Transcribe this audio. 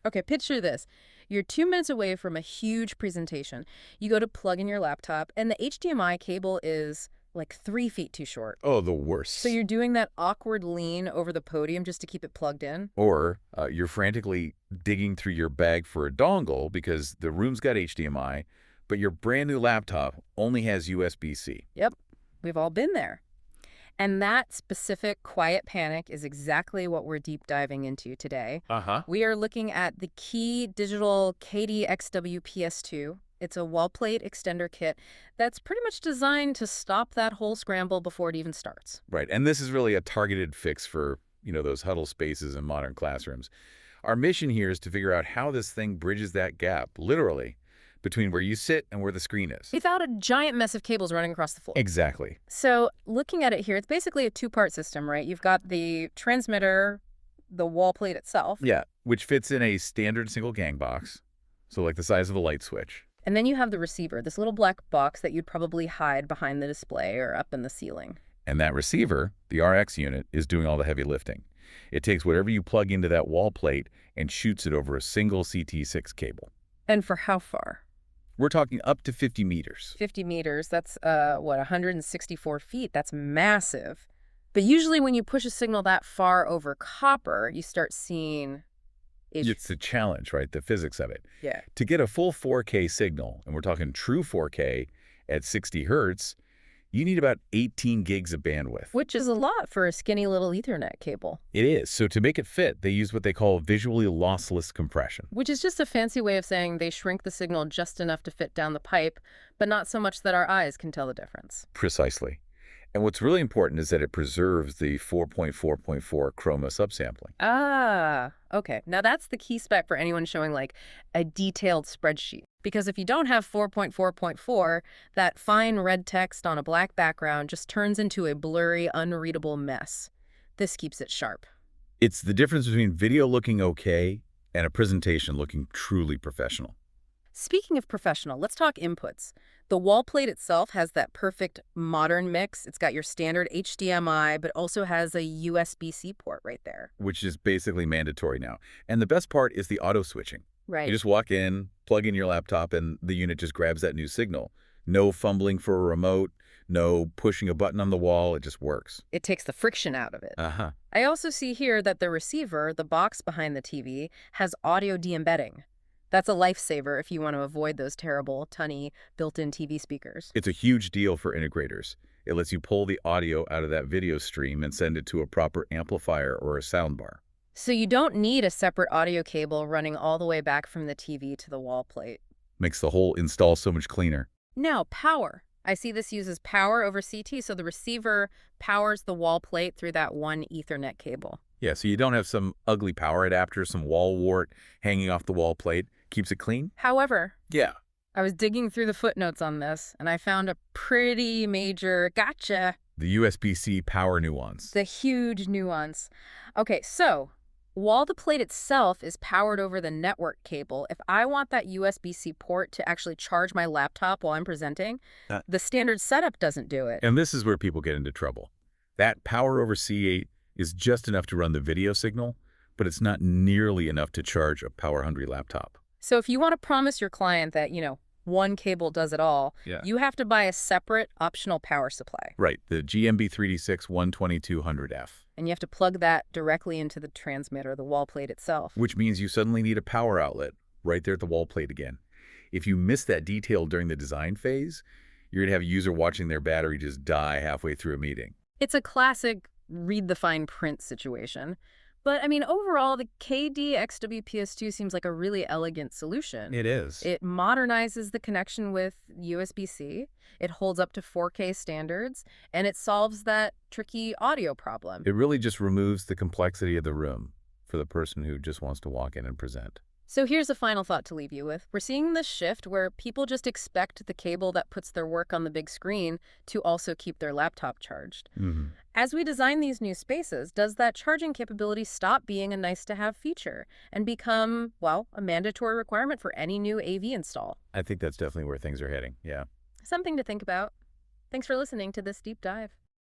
Okay, picture this. You're 2 minutes away from a huge presentation. You go to plug in your laptop, and the HDMI cable is like 3 feet too short. Oh, the So worst. you're doing that awkward lean over the podium just to keep it plugged in? Or you're frantically digging through your bag for a dongle because the room's got HDMI, but your brand new laptop only has USB-C. Yep, we've all been there. And that specific quiet panic is exactly what we're deep diving into today. Uh-huh. We are looking at the Key Digital KD XWPS-2. It's a wall plate extender kit that's pretty much designed to stop that whole scramble before it even starts. Right, and this is really a targeted fix for, those huddle spaces in modern classrooms. Our mission here is to figure out how this thing bridges that gap, literally, between where you sit and where the screen is. Without a giant mess of cables running across the floor. Exactly. So looking at it here, it's basically a two-part system, right? You've got the transmitter, the wall plate itself. Yeah, which fits in a standard single gang box, so like the size of a light switch. And then you have the receiver, this little black box that you'd probably hide behind the display or up in the ceiling. And that receiver, the RX unit, is doing all the heavy lifting. It takes whatever you plug into that wall plate and shoots it over a single CT6 cable. And for how far? We're talking up to 50 meters. 50 meters, that's, 164 feet. That's massive. But usually when you push a signal that far over copper, you start seeing issues. It's the challenge, right? The physics of it. Yeah. To get a full 4K signal, and we're talking true 4K at 60 hertz, you need about 18 gigs of bandwidth. Which is a lot for a skinny little Ethernet cable. It is. So to make it fit, they use what they call visually lossless compression. Which is just a fancy way of saying they shrink the signal just enough to fit down the pipe, but not so much that our eyes can tell the difference. Precisely. And what's really important is that it preserves the 4.4.4 chroma subsampling. Ah, okay. Now that's the key spec for anyone showing like a detailed spreadsheet. Because if you don't have 4.4.4, that fine red text on a black background just turns into a blurry, unreadable mess. This keeps it sharp. It's the difference between video looking okay and a presentation looking truly professional. Speaking of professional, let's talk inputs. The wall plate itself has that perfect modern mix. It's got your standard HDMI, but also has a USB C port right there. Which is basically mandatory now. And the best part is the auto switching. Right. You just walk in, plug in your laptop, and the unit just grabs that new signal. No fumbling for a remote, no pushing a button on the wall. It just works. It takes the friction out of it. Uh-huh. I also see here that the receiver, the box behind the TV, has audio de-embedding. That's a lifesaver if you want to avoid those terrible, tunny, built-in TV speakers. It's a huge deal for integrators. It lets you pull the audio out of that video stream and send it to a proper amplifier or a soundbar. So you don't need a separate audio cable running all the way back from the TV to the wall plate. Makes the whole install so much cleaner. Now, power. I see this uses power over CT, so the receiver powers the wall plate through that one Ethernet cable. Yeah, so you don't have some ugly power adapter, some wall wart hanging off the wall plate. Keeps it clean? However, Yeah. I was digging through the footnotes on this, and I found a pretty major gotcha. The USB-C power nuance. The huge nuance. Okay, so while the plate itself is powered over the network cable, if I want that USB-C port to actually charge my laptop while I'm presenting, the standard setup doesn't do it. And this is where people get into trouble. That power over C8 is just enough to run the video signal, but it's not nearly enough to charge a power-hungry laptop. So if you want to promise your client that, one cable does it all, you have to buy a separate optional power supply. Right, the GMB3D6 12200F. And you have to plug that directly into the transmitter, the wall plate itself. Which means you suddenly need a power outlet right there at the wall plate again. If you miss that detail during the design phase, you're going to have a user watching their battery just die halfway through a meeting. It's a classic read the fine print situation. But, overall, the KD-XWPS-2 seems like a really elegant solution. It is. It modernizes the connection with USB-C, it holds up to 4K standards, and it solves that tricky audio problem. It really just removes the complexity of the room for the person who just wants to walk in and present. So here's a final thought to leave you with. We're seeing this shift where people just expect the cable that puts their work on the big screen to also keep their laptop charged. Mm-hmm. As we design these new spaces, does that charging capability stop being a nice-to-have feature and become, a mandatory requirement for any new AV install? I think that's definitely where things are heading, yeah. Something to think about. Thanks for listening to this deep dive.